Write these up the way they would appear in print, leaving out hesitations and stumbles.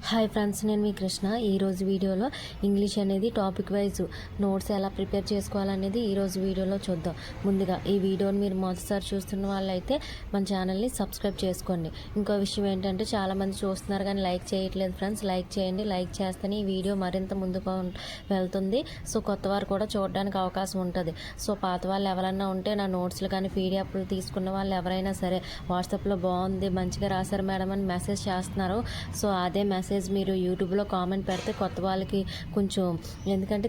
Hi friends, నేను మీ కృష్ణ. ఈరోజు వీడియోలో ఇంగ్లీష్ అనేది టాపిక్ వైజ్ నోట్స్ ఎలా ప్రిపేర్ చేసుకోవాలనేది ఈరోజు వీడియోలో చూద్దాం. ముందుగా ఈ వీడియోని మీరు మొదటిసారి చూస్తున్న వాళ్ళైతే మన ఛానల్ని సబ్స్క్రైబ్ చేసుకోండి. ఇంకో విషయం ఏంటంటే చాలామంది చూస్తున్నారు కానీ లైక్ చేయట్లేదు ఫ్రెండ్స్. లైక్ చేయండి. లైక్ చేస్తేనే ఈ వీడియో మరింత ముందుకు వెళ్తుంది. సో కొత్త వారు కూడా చూడడానికి అవకాశం ఉంటుంది. సో పాత వాళ్ళు ఎవరైనా ఉంటే నా నోట్స్లు కానీ పీడిఎఫ్లు తీసుకున్న వాళ్ళు ఎవరైనా సరే వాట్సాప్లో బాగుంది, మంచిగా రాశారు మేడం అని మెసేజ్ చేస్తున్నారు. సో అదే మెసేజ్ మీరు యూట్యూబ్లో కామెంట్ పెడితే కొత్త వాళ్ళకి కొంచెం, ఎందుకంటే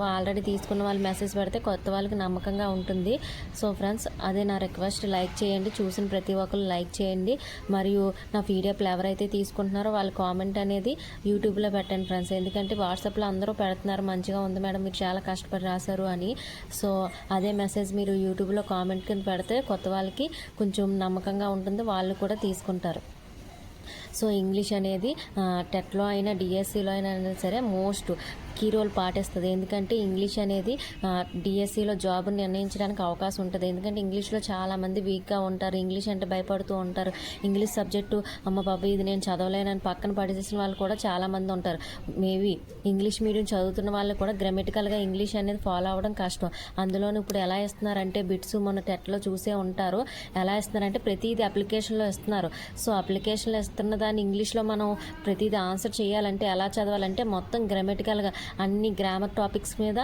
ఆల్రెడీ తీసుకున్న వాళ్ళు మెసేజ్ పెడితే కొత్త వాళ్ళకి నమ్మకంగా ఉంటుంది. సో ఫ్రెండ్స్, అదే నా రిక్వెస్ట్. లైక్ చేయండి. చూసిన ప్రతి ఒక్కరు లైక్ చేయండి. మరియు నా పీడిఎఫ్లు ఎవరైతే తీసుకుంటున్నారో వాళ్ళ కామెంట్ అనేది యూట్యూబ్లో పెట్టండి ఫ్రెండ్స్. ఎందుకంటే వాట్సాప్లో అందరూ పెడుతున్నారు మంచిగా ఉంది మేడం, మీరు చాలా కష్టపడి రాశారు అని. సో అదే మెసేజ్ మీరు యూట్యూబ్లో కామెంట్ కింద పెడితే కొత్త వాళ్ళకి కొంచెం నమ్మకంగా ఉంటుంది, వాళ్ళు కూడా తీసుకుంటారు. సో ఇంగ్లీష్ అనేది టెట్లో అయినా డిఎస్సిలో అయినా సరే మోస్ట్ కీ రోల్ పాటిస్తుంది. ఎందుకంటే ఇంగ్లీష్ అనేది డిఎస్సిలో జాబ్ని నిర్ణయించడానికి అవకాశం ఉంటుంది. ఎందుకంటే ఇంగ్లీష్లో చాలామంది వీక్గా ఉంటారు, ఇంగ్లీష్ అంటే భయపడుతూ ఉంటారు. ఇంగ్లీష్ సబ్జెక్టు అమ్మ బాబు ఇది నేను చదవలేనని పక్కన పడేసిన వాళ్ళు కూడా చాలామంది ఉంటారు. మేబీ ఇంగ్లీష్ మీడియం చదువుతున్న వాళ్ళు కూడా గ్రామటికల్గా ఇంగ్లీష్ అనేది ఫాలో అవ్వడం కష్టం. అందులోనూ ఇప్పుడు ఎలా ఇస్తున్నారంటే బిట్స్ మన టెట్లో చూసే ఉంటారు. ఎలా ఇస్తున్నారంటే ప్రతిదీ అప్లికేషన్లో ఇస్తున్నారు. సో అప్లికేషన్లో ఇస్తున్న దాన్ని ఇంగ్లీష్లో మనం ప్రతిదీ ఆన్సర్ చేయాలంటే ఎలా చదవాలంటే మొత్తం గ్రామటికల్గా అన్ని గ్రామర్ టాపిక్స్ మీద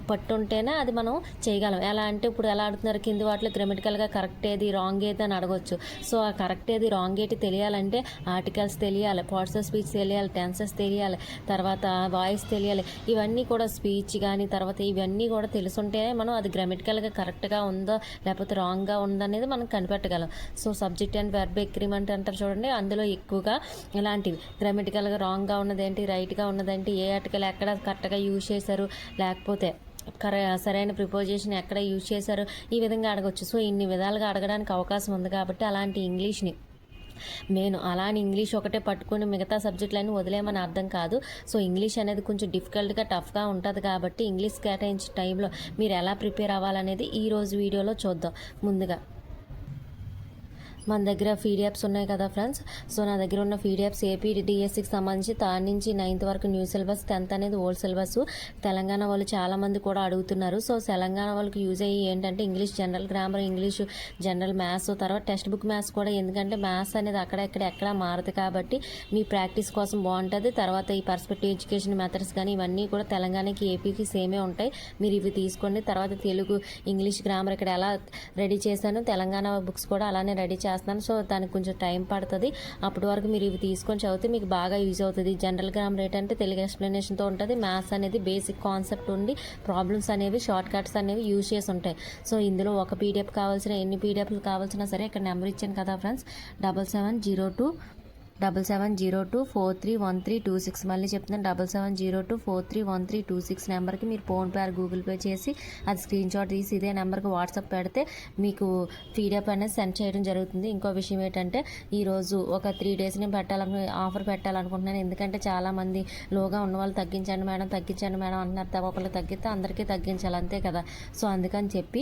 పట్టుంటేనే అది మనం చేయగలం. ఎలా అంటే ఇప్పుడు ఎలా ఆడుతున్నారు కింది వాటిలో గ్రామటికల్గా కరెక్ట్ ఏది రాంగ్ ఏది అని అడగొచ్చు. సో ఆ కరెక్ట్ ఏది రాంగ్ ఏది తెలియాలంటే ఆర్టికల్స్ తెలియాలి, పార్ట్స్ ఆఫ్ స్పీచ్ తెలియాలి, టెన్సెస్ తెలియాలి, తర్వాత వాయిస్ తెలియాలి. ఇవన్నీ కూడా స్పీచ్ కానీ తర్వాత ఇవన్నీ కూడా తెలుసుంటేనే మనం అది గ్రామటికల్గా కరెక్ట్గా ఉందో లేకపోతే రాంగ్గా ఉందో అనేది మనం కనిపెట్టగలం. So subject and verb agreement అంటారు చూడండి, అందులో ఎక్కువగా ఇలాంటివి గ్రామటికల్గా రాంగ్గా ఉన్నదేంటి, రైట్గా ఉన్నదేంటి, ఏ ఆర్టికల్ ఎక్కడ కరెక్ట్గా యూజ్ చేశారు, లేకపోతే సరైన ప్రిపోజిషన్ ఎక్కడ యూజ్ చేశారు, ఈ విధంగా అడగవచ్చు. సో ఇన్ని విధాలుగా అడగడానికి అవకాశం ఉంది కాబట్టి అలాంటి ఇంగ్లీష్ని అలాని ఇంగ్లీష్ ఒకటే పట్టుకుని మిగతా సబ్జెక్టులన్నీ వదిలేమని అర్థం కాదు. సో ఇంగ్లీష్ అనేది కొంచెం డిఫికల్ట్గా టఫ్గా ఉంటుంది కాబట్టి ఇంగ్లీష్ కేటాయించే టైంలో మీరు ఎలా ప్రిపేర్ అవ్వాలనేది ఈరోజు వీడియోలో చూద్దాం. ముందుగా మన దగ్గర పీడిఎఫ్స్ ఉన్నాయి కదా ఫ్రెండ్స్. సో నా దగ్గర ఉన్న పీడిఎఫ్స్ ఏపీ డిఎస్సికి సంబంధించి 3rd నుంచి 9th వరకు న్యూ సిలబస్, 10th అనేది ఓల్డ్ సిలబస్. తెలంగాణ వాళ్ళు చాలామంది కూడా అడుగుతున్నారు. సో తెలంగాణ వాళ్ళకి యూజ్ అయ్యి ఏంటంటే English general grammar, English general maths, తర్వాత టెక్స్ట్ బుక్ మ్యాథ్స్ కూడా. ఎందుకంటే మ్యాథ్స్ అనేది ఎక్కడ మారదు కాబట్టి మీ ప్రాక్టీస్ కోసం బాగుంటుంది. తర్వాత ఈ పర్స్పెక్టివ్ ఎడ్యుకేషన్ మెథడ్స్ కానీ ఇవన్నీ కూడా తెలంగాణకి ఏపీకి సేమే ఉంటాయి. మీరు ఇవి తీసుకోండి. తర్వాత తెలుగు, ఇంగ్లీష్ గ్రామర్ ఇక్కడ ఎలా రెడీ చేశాను, తెలంగాణ బుక్స్ కూడా అలానే రెడీ చేస్తాను. సో దానికి కొంచెం టైం పడుతుంది. అప్పటి వరకు మీరు ఇవి తీసుకొని చదివితే మీకు బాగా యూజ్ అవుతుంది. జనరల్ గ్రామర్ ఏంటంటే తెలుగు ఎక్స్ప్లెనేషన్తో ఉంటుంది. మ్యాథ్స్ అనేది బేసిక్ కాన్సెప్ట్ ఉండి ప్రాబ్లమ్స్ అనేవి షార్ట్ కట్స్ అనేవి యూజ్ చేసి ఉంటాయి. సో ఇందులో ఒక పీడిఎఫ్ కావాల్సిన ఎన్ని పీడిఎఫ్లు కావాల్సినా సరే ఇక్కడ నెంబర్ ఇచ్చాను కదా ఫ్రెండ్స్, 7702431326. మళ్ళీ చెప్తున్నాను, 7702431326 నెంబర్కి మీరు ఫోన్పే ఆర్ గూగుల్ పే చేసి అది స్క్రీన్ షాట్ తీసి ఇదే నెంబర్కి వాట్సాప్ పెడితే మీకు పీడిఎఫ్ అనేది సెండ్ చేయడం జరుగుతుంది. ఇంకో విషయం ఏంటంటే ఈరోజు ఒక 3 days నేను ఆఫర్ పెట్టాలనుకుంటున్నాను. ఎందుకంటే చాలామంది లోగా ఉన్న వాళ్ళు తగ్గించండి మేడం అంటున్నారు. ఒకళ్ళు తగ్గితే అందరికీ తగ్గించాలి, అంతే కదా. సో అందుకని చెప్పి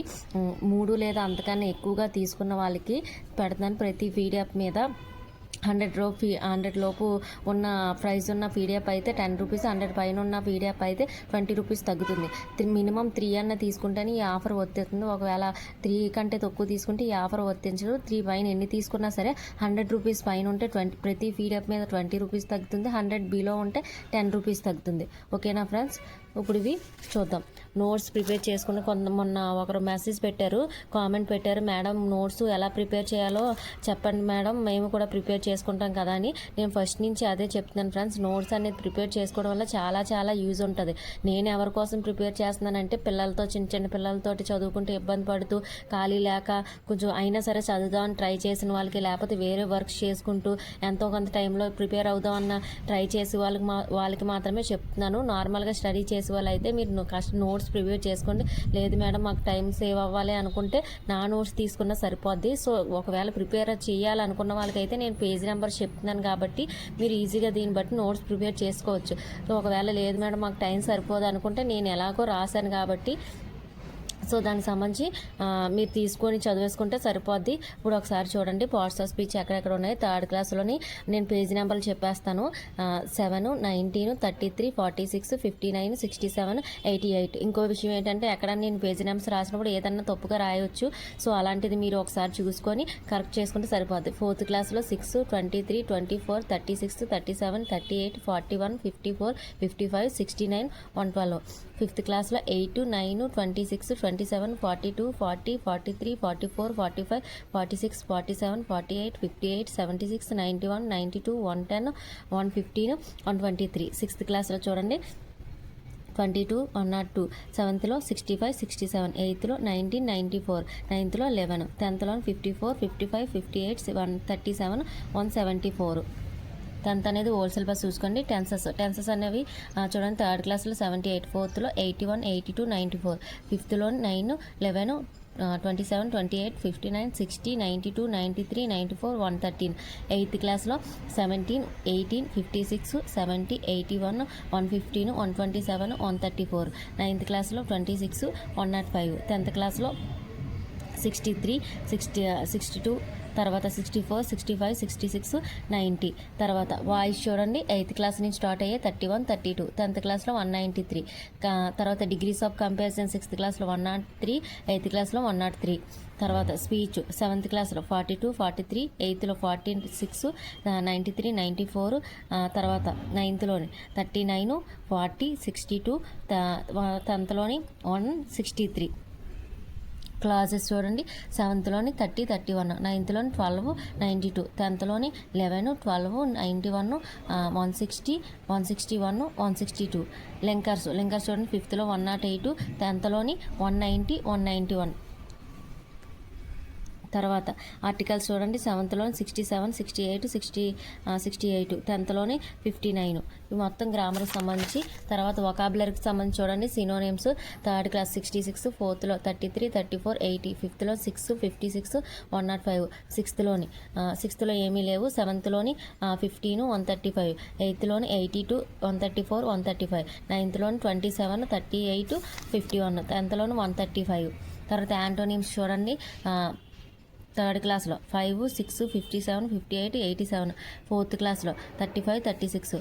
3 లేదా అంతకన్నా ఎక్కువగా తీసుకున్న వాళ్ళకి పెడతాను. ప్రతి పీడిఎఫ్ మీద 100 లోపు ఉన్న ప్రైస్ ఉన్న పీడిఎఫ్ అయితే 10 రూపీస్, 100 పైన ఉన్న పీడిఎఫ్ అయితే 20 రూపీస్ తగ్గుతుంది. మినిమం 3 అన్న తీసుకుంటేనే ఈ ఆఫర్ వర్తిస్తుంది. ఒకవేళ 3 కంటే తక్కువ తీసుకుంటే ఈ ఆఫర్ వర్తించదు. 3 పైన ఎన్ని తీసుకున్నా సరే 100 రూపీస్ పైన ఉంటే ప్రతి పీడిఎఫ్ మీద 20 రూపీస్ తగ్గుతుంది. 100 బిలో ఉంటే 10 రూపీస్ తగ్గుతుంది. ఓకేనా ఫ్రెండ్స్? ఇప్పుడు ఇవి చూద్దాం. నోట్స్ ప్రిపేర్ చేసుకుని మొన్న ఒకరు మెసేజ్ పెట్టారు, కామెంట్ పెట్టారు, మేడం నోట్స్ ఎలా ప్రిపేర్ చేయాలో చెప్పండి మేడం, మేము కూడా ప్రిపేర్ చేసుకుంటాం కదా అని. నేను ఫస్ట్ నుంచి అదే చెప్తున్నాను ఫ్రెండ్స్. నోట్స్ అనేది ప్రిపేర్ చేసుకోవడం వల్ల చాలా యూజ్ ఉంటుంది. నేను ఎవరి కోసం ప్రిపేర్ చేస్తున్నానంటే పిల్లలతో, చిన్న పిల్లలతోటి చదువుకుంటూ ఇబ్బంది పడుతూ ఖాళీ లేక కొంచెం అయినా సరే చదువుదామని ట్రై చేసిన వాళ్ళకి, లేకపోతే వేరే వర్క్స్ చేసుకుంటూ ఎంతో కొంత టైంలో ప్రిపేర్ అవుదామన్న ట్రై చేసి వాళ్ళకి మాత్రమే చెప్తున్నాను. నార్మల్గా స్టడీ చేసే వాళ్ళు అయితే మీరు నోట్స్ ప్రిపేర్ చేసుకోండి. లేదు మేడం మాకు టైం సేవ్ అవ్వాలి అనుకుంటే నా నోట్స్ తీసుకున్నా సరిపోద్ది. సో ఒకవేళ ప్రిపేర్ చేయాలనుకున్న వాళ్ళకైతే నేను పేజ్ నెంబర్ చెప్తున్నాను కాబట్టి మీరు ఈజీగా దీన్ని బట్టి నోట్స్ ప్రిపేర్ చేసుకోవచ్చు. సో ఒకవేళ లేదు మేడం మాకు టైం సరిపోదు అనుకుంటే నేను ఎలాగో రాశాను కాబట్టి సో దానికి సంబంధించి మీరు తీసుకొని చదివేసుకుంటే సరిపోద్ది. ఇప్పుడు ఒకసారి చూడండి పార్ట్స్ ఆఫ్ స్పీచ్ ఎక్కడెక్కడ ఉన్నాయి. థర్డ్ క్లాస్లోని నేను పేజీ నెంబర్లు చెప్పేస్తాను. 7, 19, 33, 46, 59, 67, 88. ఇంకో విషయం ఏంటంటే ఎక్కడ నేను పేజీ నెంబర్స్ రాసినప్పుడు ఏదన్నా తప్పుగా రాయవచ్చు. సో అలాంటిది మీరు ఒకసారి చూసుకొని కరెక్ట్ చేసుకుంటే సరిపోద్ది. ఫోర్త్ క్లాస్లో 6, 23, 24, 36, 37, 38, 41, 54, 55, 69, 112. ఫిఫ్త్ క్లాస్లో 8, 9, 26, 27, 42, 40, 43, 44, 45, 46, 47, 48, 58, 76, 91, 92, 110, 115, 123. సిక్స్త్ క్లాస్లో చూడండి 22, 102. సెవెంత్లో 65, 67. ఎయిత్లో 19, 94. నైన్త్లో 11. 10th 54, 55, 58, 137, 174. 10th అనేది ఓల్డ్ సిలబస్ చూసుకోండి. టెన్సెస్ అనేవి చూడండి. థర్డ్ క్లాస్లో 78, ఫోర్త్లో 81, 82, 94. ఫిఫ్త్లో 9, 11, 27, 28, 59, 60, 92, 93, 94, 113. ఎయిత్ క్లాస్లో 17, 18, 56, 70, 81, 115, 127, 134. నైన్త్ క్లాస్లో 26, 105. 10th క్లాస్లో 63, 62, తర్వాత 64, 65, 66, 90. తర్వాత వాయిస్ చూడండి. 8th క్లాస్ నుంచి స్టార్ట్ అయ్యే 31, 32. 10th క్లాస్లో 193. తర్వాత డిగ్రీస్ ఆఫ్ కంపారిజన్ 6th క్లాస్లో 103, 8th క్లాస్లో 103. తర్వాత స్పీచ్ 7th క్లాస్లో 42, 43, 8thలో 46, 93, 94. తర్వాత 9thలోని 39, 40, 62. 10thలోని 163. క్లాసెస్ చూడండి. 7thలోని 30, 31. 9thలోని 12, 92. 10thలోని 11, 12, 91, 160, 161, 162. లింకర్స్ చూడండి. 5thలో 108, 10thలోని 190, 191. తర్వాత ఆర్టికల్స్ చూడండి. 7thలోని 67, 68, 68. 10thలోని 59. ఇవి మొత్తం గ్రామర్కి సంబంధించి. తర్వాత వొకాబులరీకి సంబంధించి చూడండి. Synonyms third class 66, ఫోర్త్లో 33, 34, 80. ఫిఫ్త్లో 6, 56, 105. సిక్స్త్లో ఏమీ లేవు. 7thలోని 15, 135. 8thలోని 82, 134, 135. 9thలోని 27, 38, 51. 10thలోని 135. తర్వాత యాంటోనిమ్స్ చూడండి. థర్డ్ క్లాస్లో 5, 6, 57, 58, 87. ఫోర్త్ క్లాస్లో 35, 36.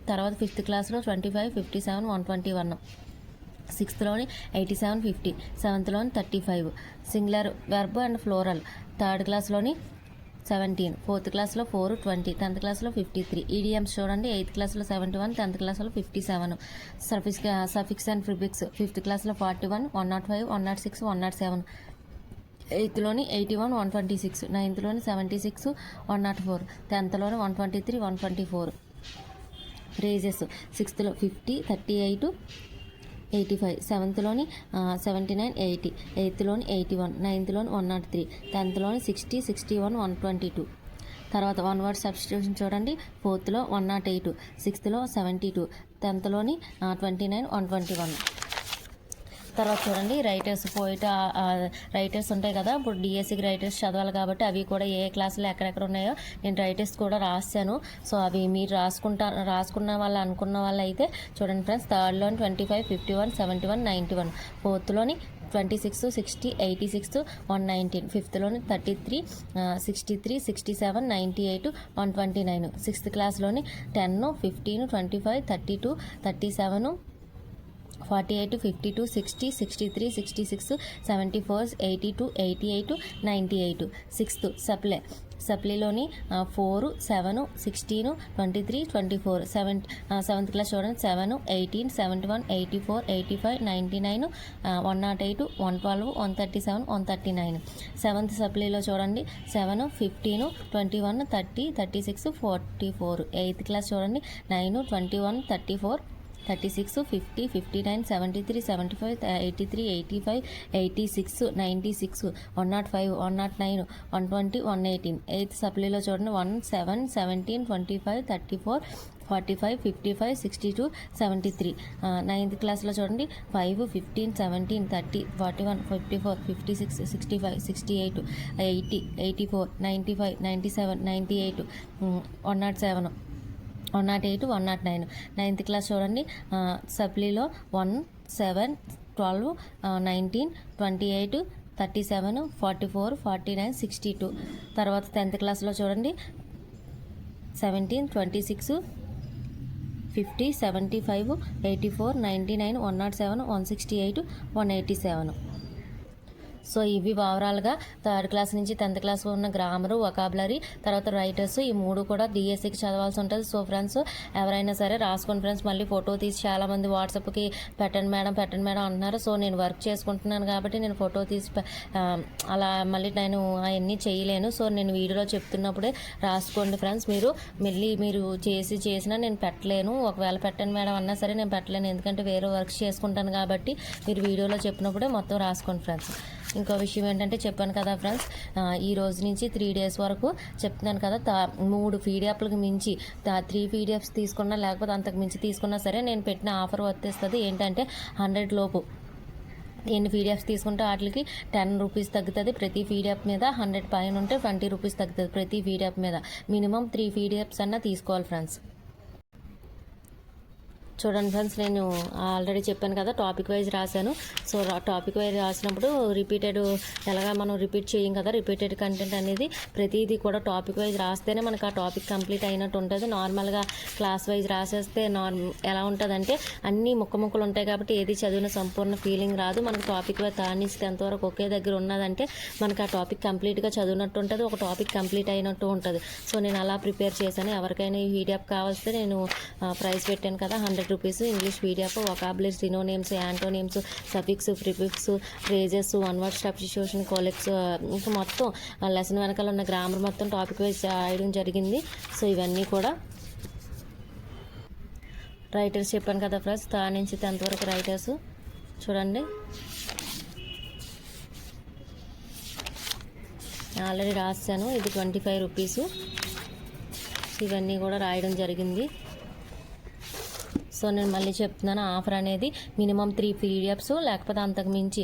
తర్వాత ఫిఫ్త్ క్లాస్లో 25, 57, 121. సిక్స్త్లోని 87, 50. 7thలోని 35. Singular verb and plural third క్లాస్లోని 17. ఫోర్త్ క్లాస్లో 4, 20. 10th క్లాస్లో 53. ఈడియమ్స్ చూడండి. 8th క్లాస్లో 71, 10th క్లాస్లో 57. సఫిక్స్ అండ్ ప్రిఫిక్స్ 5th క్లాస్లో 41, 105, 106, 107. 8thలోని 81, 126. 9thలోని 76, 104. 10thలోని 123, 124. ఫ్రేజెస్ 6thలో 50, 38, 85. 7thలోని 79, 80. 8thలోని 81. 9thలోని 103. 10thలోని 60, 61, 122. తర్వాత వన్ వర్డ్ సబ్స్టిట్యూషన్ చూడండి. 4thలో 108, 6thలో 72. 10thలోని 29, 121. తర్వాత చూడండి రైటర్స్ రైటర్స్ ఉంటాయి కదా. ఇప్పుడు డిఎస్సికి రైటర్స్ చదవాలి కాబట్టి అవి కూడా ఏ క్లాసులో ఎక్కడెక్కడ ఉన్నాయో నేను రైటర్స్ కూడా రాశాను. సో అవి మీరు రాసుకున్న వాళ్ళు అనుకున్న వాళ్ళు అయితే చూడండి friends. థర్డ్లోని 25, 51, 71, 91. ఫోర్త్లోని 26, 60, 86, 119. ఫిఫ్త్లోని 33, 63, 67, 98, 129. Sixth క్లాస్లోని 10, 15, 25, 32, 37, 48, 52, 60, 63, 66, 74, 82, 88, 98. Sixth సప్లీలోని 4, 7, 16, 23, 24. Seventh class చూడండి. 7, 18, 71, 84, 85, 99, 108, 112, 137, 139. సెవెంత్ సప్లీలో చూడండి. 7, 15, 21, 30, 36, 44. ఎయిత్ క్లాస్ చూడండి. 9, 21, 34, 36, 50, 59, 73, 75, 83, 85, 86, 96, 105, 109, 120, 118. ఎయిత్ సప్లీలో చూడండి. 1, 7, 17, 25, 34, 45, 55, 62, 73. నైన్త్ క్లాస్లో చూడండి. 5, 15, 17, 30, 41, 54, 56, 65, 68, 80, 84, 95, 97, 98, 107, 108, 109. నైన్త్ క్లాస్ చూడండి. సప్లీలో 1, 7, 12, 19, 28, 37, 44, 49, 62. తర్వాత 10th క్లాస్లో చూడండి 17, 26, 50, 75, 84, 99, 107, 168, 187. సో ఇవి ఓవరాల్గా 3rd క్లాస్ నుంచి 10th క్లాస్ ఉన్న గ్రామరు, వొకాబులరీ, తర్వాత రైటర్స్, ఈ 3 కూడా డిఎస్సికి చదవాల్సి ఉంటుంది. సో ఫ్రెండ్స్ ఎవరైనా సరే రాసుకోండి ఫ్రెండ్స్. మళ్ళీ ఫోటో తీసి చాలామంది వాట్సాప్కి పెట్టండి మేడం అంటున్నారు. సో నేను వర్క్ చేసుకుంటున్నాను కాబట్టి నేను ఫోటో తీసి అలా మళ్ళీ నేను అవన్నీ చేయలేను. సో నేను వీడియోలో చెప్తున్నప్పుడే రాసుకోండి ఫ్రెండ్స్. మీరు చేసినా నేను పెట్టలేను. ఒకవేళ పెట్టండి మేడం అన్నా సరే నేను పెట్టలేను, ఎందుకంటే వేరే వర్క్స్ చేసుకుంటాను కాబట్టి మీరు వీడియోలో చెప్పినప్పుడే మొత్తం రాసుకోండి ఫ్రెండ్స్. ఇంకో విషయం ఏంటంటే చెప్పాను కదా ఫ్రెండ్స్, ఈ రోజు నుంచి 3 days వరకు చెప్తున్నాను కదా, 3 పీడిఎఫ్లకు మించి 3 పీడిఎఫ్స్ తీసుకున్నా లేకపోతే అంతకు మించి తీసుకున్నా సరే నేను పెట్టిన ఆఫర్ వర్తిస్తుంది. ఏంటంటే 100 లోపు ఎన్ని పీడిఎఫ్స్ తీసుకుంటే వాటికి 10 రూపీస్ తగ్గుతుంది ప్రతి పీడిఎఫ్ మీద. 100 పైన ఉంటే 20 రూపీస్ తగ్గుతుంది ప్రతి పీడిఎఫ్ మీద. మినిమం 3 పీడిఎఫ్స్ అన్నా తీసుకోవాలి ఫ్రెండ్స్. చూడండి ఫ్రెండ్స్, నేను ఆల్రెడీ చెప్పాను కదా టాపిక్ వైజ్ రాశాను. సో టాపిక్ వైజ్ రాసినప్పుడు రిపీటెడ్ ఎలాగా మనం రిపీట్ చేయం కదా, రిపీటెడ్ కంటెంట్ అనేది ప్రతిదీ కూడా టాపిక్ వైజ్ రాస్తేనే మనకు ఆ టాపిక్ కంప్లీట్ అయినట్టు ఉంటుంది. నార్మల్గా క్లాస్ వైజ్ రాసేస్తే ఎలా ఉంటుందంటే అన్నీ ముక్కలు ఉంటాయి కాబట్టి ఏది చదివిన సంపూర్ణ ఫీలింగ్ రాదు. మనకు టాపిక్ వైజ్ నుంచి ఎంతవరకు ఒకే దగ్గర ఉన్నదంటే మనకు ఆ టాపిక్ కంప్లీట్గా చదివినట్టు ఉంటుంది, ఒక టాపిక్ కంప్లీట్ అయినట్టు ఉంటుంది. సో నేను అలా ప్రిపేర్ చేశాను. ఎవరికైనా ఈ పీడిఎఫ్ కావాల్స్తే నేను ప్రైస్ పెట్టాను కదా 100 rupees. English PDF, vocabulary, synonyms, antonyms, suffix, prefix, phrases, one word substitution, కోలెక్స్, ఇంకా మొత్తం లెసన్ వెనకాల ఉన్న గ్రామర్ మొత్తం టాపిక్ వైజ్ రాయడం జరిగింది. సో ఇవన్నీ కూడా రైటర్స్ చెప్పాను కదా ఫ్రెండ్స్, 3rd నుంచి 10th వరకు రైటర్స్ చూడండి. ఆల్రెడీ రాశాను. ఇది 25 రూపీస్. ఇవన్నీ కూడా రాయడం జరిగింది. సో నేను మళ్ళీ చెప్తున్నాను, ఆఫర్ అనేది మినిమం 3 పీడిఎఫ్స్ లేకపోతే అంతకు మించి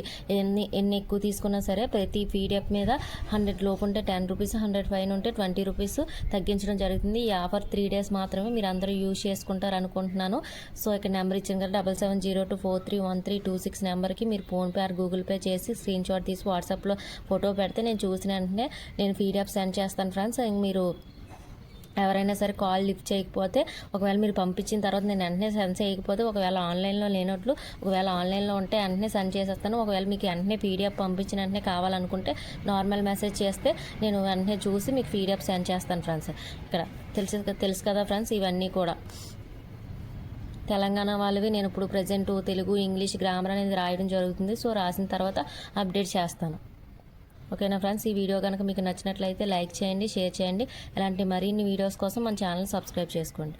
ఎన్ని ఎక్కువ తీసుకున్నా సరే ప్రతి పీడిఎఫ్ మీద 100 లోపు ఉంటే 10 రూపీస్, 100 పైన ఉంటే 20 రూపీస్ తగ్గించడం జరుగుతుంది. ఈ ఆఫర్ 3 days మాత్రమే మీరు అందరూ యూజ్ చేసుకుంటారు అనుకుంటున్నాను. సో ఇక్కడ నెంబర్ ఇచ్చాను కదా 7702431326 నెంబర్కి మీరు ఫోన్పే ఆర్ గూగుల్ పే చేసి స్క్రీన్ షాట్ తీసి వాట్సాప్లో ఫోటో పెడితే నేను చూసిన వెంటనే నేను పీడిఎఫ్ సెండ్ చేస్తాను ఫ్రెండ్స్. మీరు ఎవరైనా సరే కాల్ లిఫ్ట్ చేయకపోతే, ఒకవేళ మీరు పంపించిన తర్వాత నేను వెంటనే సెండ్ చేయకపోతే, ఒకవేళ ఆన్లైన్లో లేనట్లు, ఒకవేళ ఆన్లైన్లో ఉంటే వెంటనే సెండ్ చేసేస్తాను. ఒకవేళ మీకు వెంటనే పీడిఎఫ్ పంపించిన వెంటనే కావాలనుకుంటే నార్మల్ మెసేజ్ చేస్తే నేను వెంటనే చూసి మీకు పీడిఎఫ్ సెండ్ చేస్తాను ఫ్రెండ్స్. ఇక్కడ తెలుసు కదా ఫ్రెండ్స్, ఇవన్నీ కూడా తెలంగాణ వాళ్ళవి. నేను ఇప్పుడు ప్రజెంట్ తెలుగు, ఇంగ్లీష్, గ్రామర్ అనేది రాయడం జరుగుతుంది. సో రాసిన తర్వాత అప్డేట్ చేస్తాను. ఓకేనా ఫ్రెండ్స్, ఈ వీడియో కనుక మీకు నచ్చినట్లయితే లైక్ చేయండి, షేర్ చేయండి. ఇలాంటి మరిన్ని వీడియోస్ కోసం మన ఛానల్ సబ్స్క్రైబ్ చేసుకోండి.